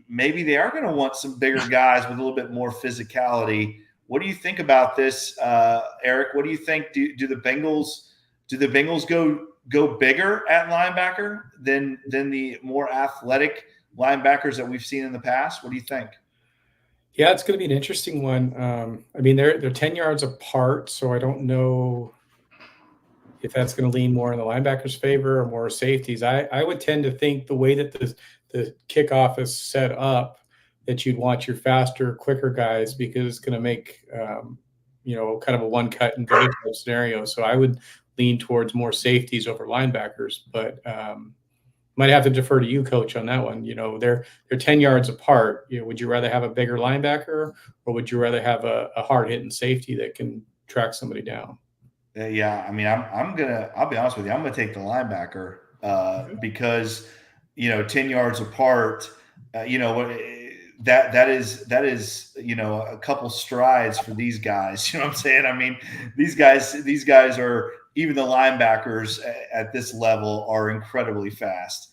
maybe they are going to want some bigger guys with a little bit more physicality. What do you think about this, Eric? What do you think? Do the Bengals go bigger at linebacker than the more athletic linebackers that we've seen in the past? What do you think? Yeah, it's going to be an interesting one. They're 10 yards apart, so I don't know if that's going to lean more in the linebackers' favor or more safeties. I would tend to think the way that the kickoff is set up, that you'd want your faster, quicker guys, because it's going to make kind of a one cut and go type scenario. So I would lean towards more safeties over linebackers, but might have to defer to you, Coach, on that one. They're 10 yards apart. Would you rather have a bigger linebacker, or would you rather have a hard hitting safety that can track somebody down? Yeah, I'll be honest with you. I'm gonna take the linebacker because 10 yards apart. That is a couple strides for these guys. You know what I'm saying? These guys are, even the linebackers at this level are incredibly fast.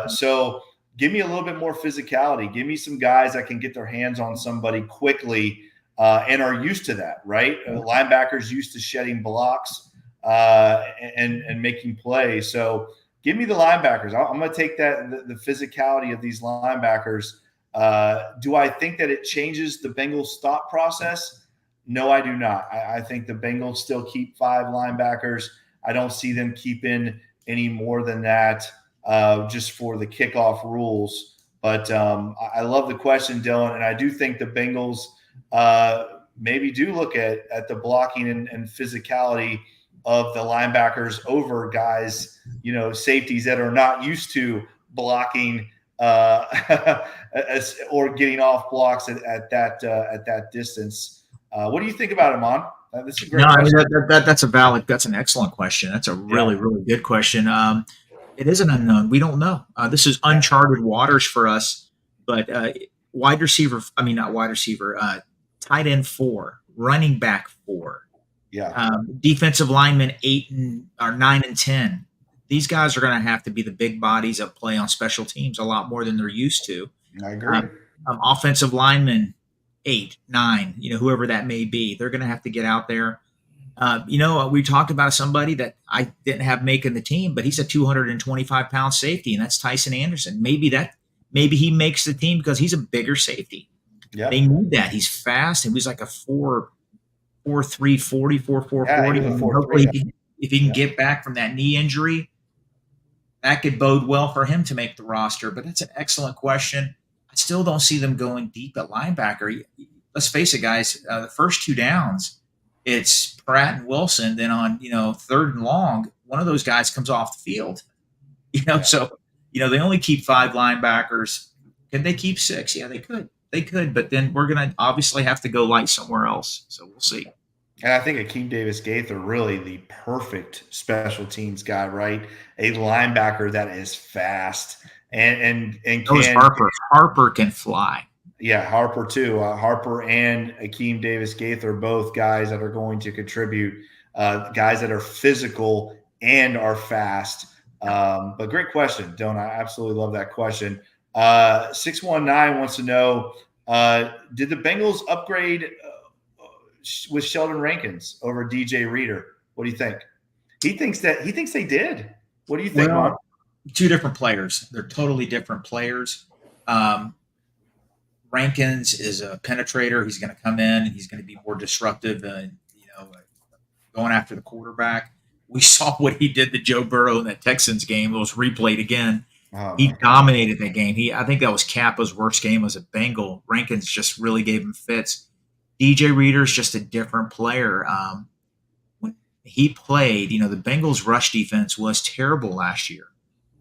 So give me a little bit more physicality. Give me some guys that can get their hands on somebody quickly and are used to that, right? Linebackers used to shedding blocks and making plays. So give me the linebackers. I'm going to take the physicality of these linebackers. Do I think that it changes the Bengals' thought process? No, I do not. I think the Bengals still keep 5 linebackers. I don't see them keeping any more than that just for the kickoff rules. But I love the question, Dylan, and I do think the Bengals maybe do look at the blocking and physicality of the linebackers over guys, safeties that are not used to blocking or getting off blocks at that distance. What do you think about him, Mon? This is a great No, I mean question. that's an excellent question. That's a really, really good question. It is an unknown. We don't know. This is uncharted waters for us. But wide receiver, I mean not wide receiver, tight end 4, running back 4, defensive linemen 9 and 10. These guys are going to have to be the big bodies that play on special teams a lot more than they're used to. I agree. Offensive linemen 8, 9, whoever that may be, they're going to have to get out there. We talked about somebody that I didn't have making the team, but he's a 225-pound safety, and that's Tyson Anderson. Maybe he makes the team because he's a bigger safety. Yeah, they need that. He's fast, and he's like a 4.3 40, 4.40. Hopefully, if he can get back from that knee injury, that could bode well for him to make the roster. But that's an excellent question. I still don't see them going deep at linebacker. Let's face it, guys. The first 2 downs, it's Pratt and Wilson. Then on 3rd and long, one of those guys comes off the field. So they only keep 5 linebackers. Could they keep 6? Yeah, they could. But then we're going to obviously have to go light somewhere else. So we'll see. And I think Akeem Davis-Gaither really the perfect special teams guy, right? A linebacker that is fast and Harper can fly. Yeah, Harper too. Harper and Akeem Davis-Gaither are both guys that are going to contribute, guys that are physical and are fast. But great question, Don. I absolutely love that question. 619 wants to know, did the Bengals upgrade with Sheldon Rankins over DJ Reader? What do you think? He thinks they did. What do you think, Mark? 2 different players. They're totally different players. Rankins is a penetrator. He's going to come in and he's going to be more disruptive and going after the quarterback. We saw what he did to Joe Burrow in that Texans game. It was replayed again. He dominated that game. I think that was Kappa's worst game as a Bengal. Rankins just really gave him fits. DJ Reader's just a different player. When he played, the Bengals' rush defense was terrible last year.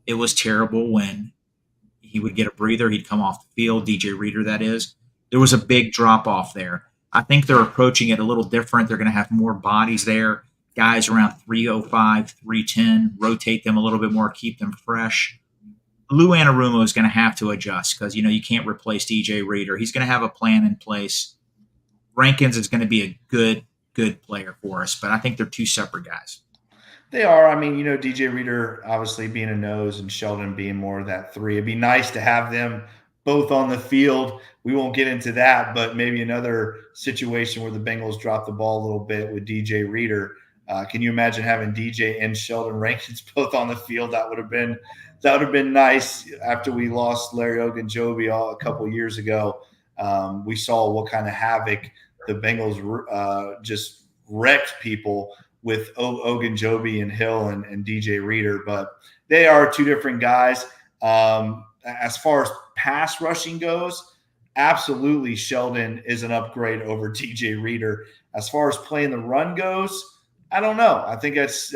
It was terrible when he would get a breather. He'd come off the field, DJ Reader, that is. There was a big drop-off there. I think they're approaching it a little different. They're going to have more bodies there, guys around 305, 310, rotate them a little bit more, keep them fresh. Lou Anarumo is going to have to adjust because, you can't replace DJ Reader. He's going to have a plan in place. Rankins is going to be a good player for us, but I think they're 2 separate guys. They are. I mean, DJ Reader obviously being a nose and Sheldon being more of that 3. It'd be nice to have them both on the field. We won't get into that, but maybe another situation where the Bengals drop the ball a little bit with DJ Reader. Can you imagine having DJ and Sheldon Rankins both on the field? That would have been nice. After we lost Larry Ogunjobi a couple of years ago, we saw what kind of havoc the Bengals just wrecked people with Ogunjobi and Hill and DJ Reader. But they are 2 different guys. As far as pass rushing goes, absolutely Sheldon is an upgrade over DJ Reader. As far as playing the run goes, I don't know. I think it's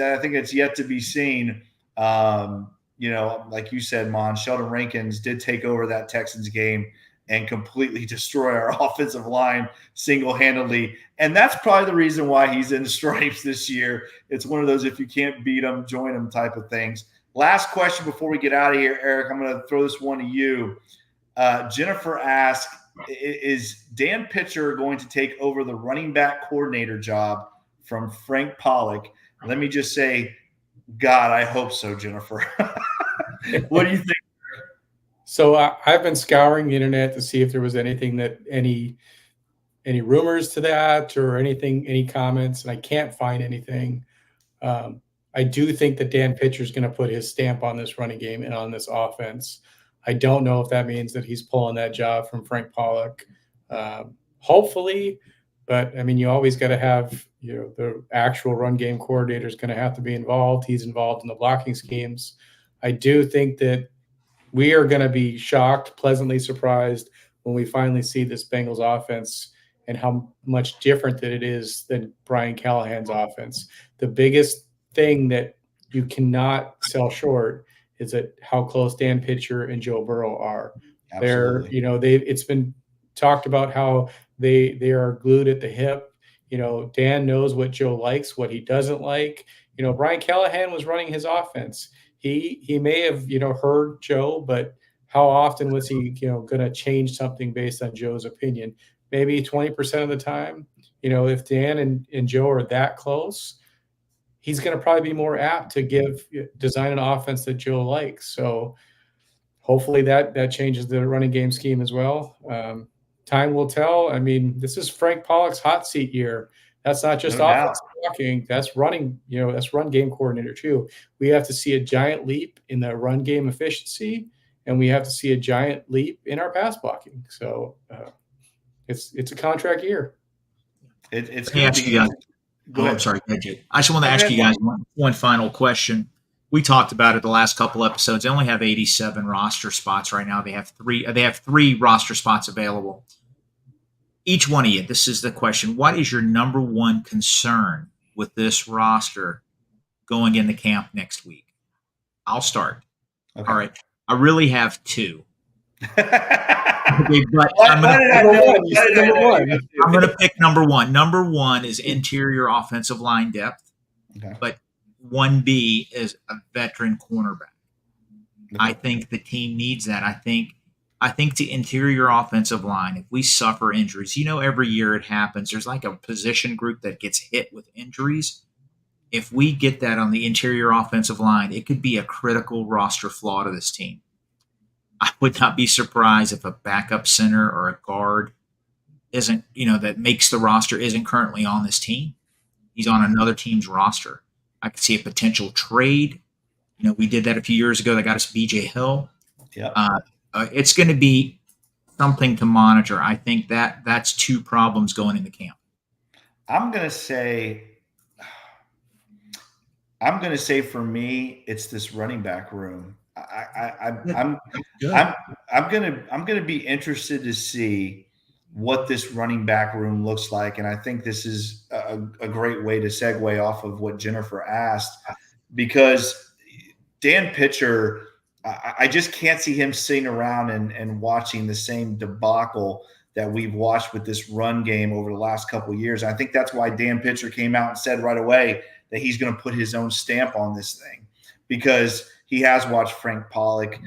yet to be seen. Like you said, Mon, Sheldon Rankins did take over that Texans game and completely destroy our offensive line single-handedly. And that's probably the reason why he's in the stripes this year. It's one of those if you can't beat them, join them type of things. Last question before we get out of here, Eric. I'm going to throw this one to you. Jennifer asked, is Dan Pitcher going to take over the running back coordinator job from Frank Pollock? Let me just say, God, I hope so, Jennifer. What do you think? So I've been scouring the internet to see if there was anything any rumors to that or any comments, and I can't find anything. I do think that Dan Pitcher is going to put his stamp on this running game and on this offense. I don't know if that means that he's pulling that job from Frank Pollock. Hopefully, but I mean, you always got to have, the actual run game coordinator is going to have to be involved. He's involved in the blocking schemes. I do think that we are going to be shocked, pleasantly surprised when we finally see this Bengals offense and how much different that it is than Brian Callahan's offense. The biggest thing that you cannot sell short is that how close Dan Pitcher and Joe Burrow are. Absolutely. It's been talked about how they are glued at the hip. Dan knows what Joe likes, what he doesn't like. Brian Callahan was running his offense. He may have, heard Joe, but how often was he, going to change something based on Joe's opinion? Maybe 20% of the time. If Dan and Joe are that close, he's going to probably be more apt to design an offense that Joe likes. So hopefully that changes the running game scheme as well. Time will tell. I mean, this is Frank Pollock's hot seat year. That's not just offensive blocking. That's running, that's run game coordinator too. We have to see a giant leap in the run game efficiency, and we have to see a giant leap in our pass blocking. So it's a contract year. It's going to be. I'm sorry, AJ. I just want to ask you guys one final question. We talked about it the last couple episodes. They only have 87 roster spots right now. They have three roster spots available. Each one of you, this is the question. What is your number one concern with this roster going into camp next week? I'll start. Okay. All right. I really have two. Okay, but I'm going to pick number one. Number one is interior offensive line depth. Okay. But 1B is a veteran cornerback. Okay. I think the team needs that. I think the interior offensive line, if we suffer injuries, every year it happens. There's like a position group that gets hit with injuries. If we get that on the interior offensive line, it could be a critical roster flaw to this team. I would not be surprised if a backup center or a guard isn't, that makes the roster isn't currently on this team. He's on another team's roster. I could see a potential trade. We did that a few years ago. That got us B.J. Hill. Yeah. It's going to be something to monitor. I think that's two problems going into camp. I'm going to say for me, it's this running back room. I'm gonna be interested to see what this running back room looks like, and I think this is a great way to segue off of what Jennifer asked, because Dan Pitcher, I just can't see him sitting around and watching the same debacle that we've watched with this run game over the last couple of years. I think that's why Dan Pitcher came out and said right away that he's going to put his own stamp on this thing, because he has watched Frank Pollock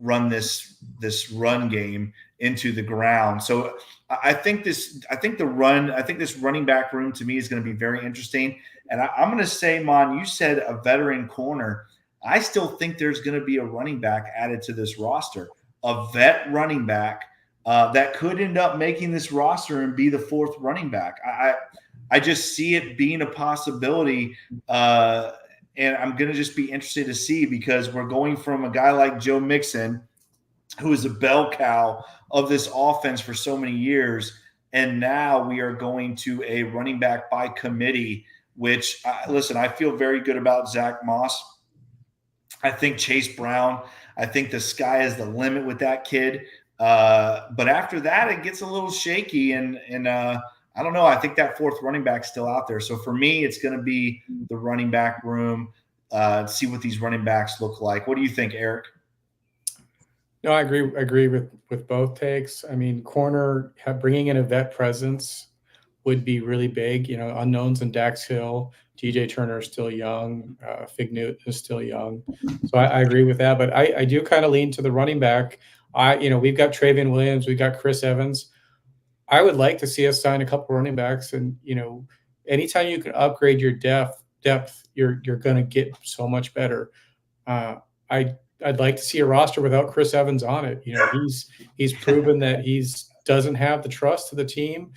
run this run game into the ground. So I think this running back room to me is going to be very interesting. And I'm going to say, Mon, you said a veteran corner. I still think there's going to be a running back added to this roster, a vet running back that could end up making this roster and be the fourth running back. I just see it being a possibility. And I'm going to just be interested to see, because we're going from a guy like Joe Mixon, who is a bell cow of this offense for so many years, and now we are going to a running back by committee, which, listen, I feel very good about Zach Moss. I think Chase Brown, I think the sky is the limit with that kid. But after that, it gets a little shaky, and I don't know. I think that fourth running back's still out there. So for me, it's going to be the running back room, see what these running backs look like. What do you think, Eric? No, I agree with both takes. I mean, bringing in a vet presence would be really big. Unknowns in Dax Hill, TJ Turner is still young, Fig Newt is still young. So I agree with that. But I do kind of lean to the running back. We've got Travion Williams, we've got Chris Evans. I would like to see us sign a couple running backs, and anytime you can upgrade your depth, you're going to get so much better. I'd like to see a roster without Chris Evans on it. He's proven that he doesn't have the trust of the team.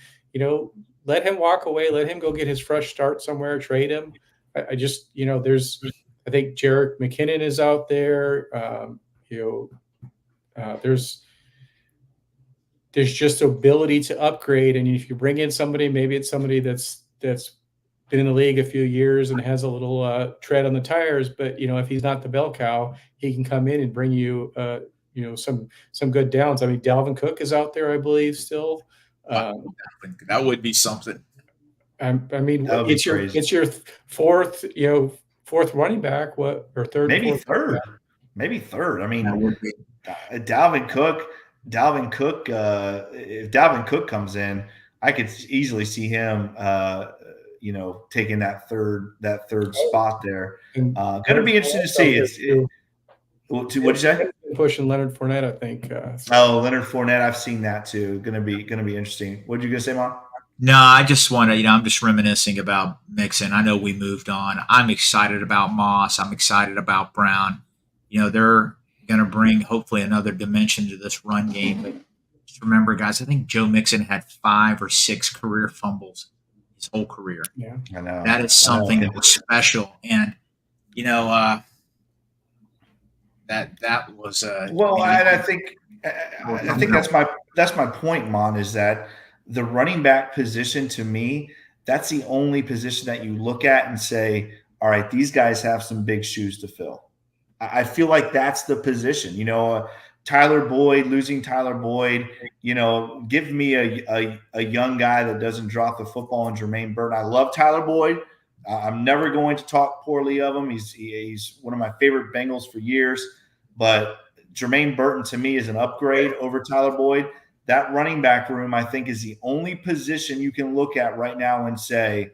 Let him walk away, let him go get his fresh start somewhere, trade him. I think Jerick McKinnon is out there. There's just ability to upgrade. And if you bring in somebody, maybe it's somebody that's been in the league a few years and has a little tread on the tires, but if he's not the bell cow, he can come in and bring you some good downs. I mean, Dalvin Cook is out there, I believe, still. That would be something. I mean, it's your fourth fourth running back, or third, maybe fourth third, maybe third. I mean, That would be. Dalvin Cook. If Dalvin Cook comes in, I could easily see him, taking that third spot there. Going to be interesting to see. What did you say? Pushing Leonard Fournette, I think. Leonard Fournette. I've seen that too. Going to be interesting. What did you gonna say, Mon? No, I just want to, I'm just reminiscing about Mixon. I know we moved on. I'm excited about Moss. I'm excited about Brown. They're going to bring hopefully another dimension to this run game. But just remember, guys, I think Joe Mixon had 5 or 6 career fumbles his whole career. Yeah, I know. That is something that was special. And, that was well, and I think that's my point, Mon, is that the running back position, to me, that's the only position that you look at and say, all right, these guys have some big shoes to fill. I feel like that's the position. Tyler Boyd, losing Tyler Boyd, give me a young guy that doesn't drop the football, and Jermaine Burton. I love Tyler Boyd. I'm never going to talk poorly of him. He's one of my favorite Bengals for years. But Jermaine Burton, to me, is an upgrade over Tyler Boyd. That running back room, I think, is the only position you can look at right now and say,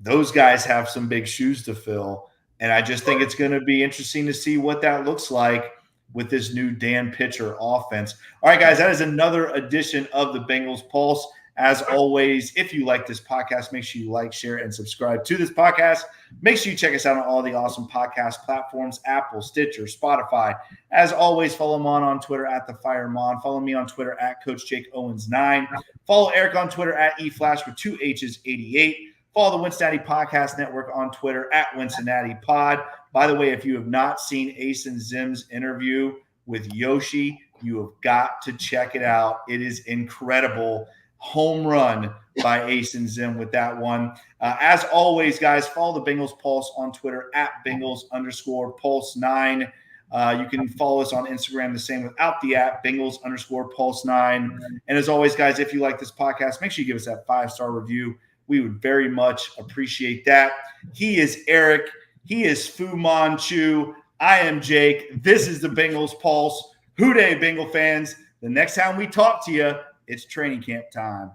those guys have some big shoes to fill. And I just think it's going to be interesting to see what that looks like with this new Dan Pitcher offense. All right, guys, that is another edition of the Bengals Pulse. As always, if you like this podcast, make sure you like, share, and subscribe to this podcast. Make sure you check us out on all the awesome podcast platforms, Apple, Stitcher, Spotify. As always, follow Mon on Twitter at @TheFireMon. Follow me on Twitter at CoachJakeOwens9. Follow Eric on Twitter at eFlash with 2 H's 88. Follow the Winstonati Podcast Network on Twitter at WinstonatiPod. By the way, if you have not seen Ace and Zim's interview with Yoshi, you have got to check it out. It is incredible. Home run by Ace and Zim with that one. As always, guys, follow the Bengals Pulse on Twitter at Bengals_Pulse9. You can follow us on Instagram the same without the app, Bengals_Pulse9. And as always, guys, if you like this podcast, make sure you give us that 5-star review. We would very much appreciate that. He is Eric. He is Fu Manchu. I am Jake. This is the Bengals Pulse. Hoo day, Bengal fans. The next time we talk to you, it's training camp time.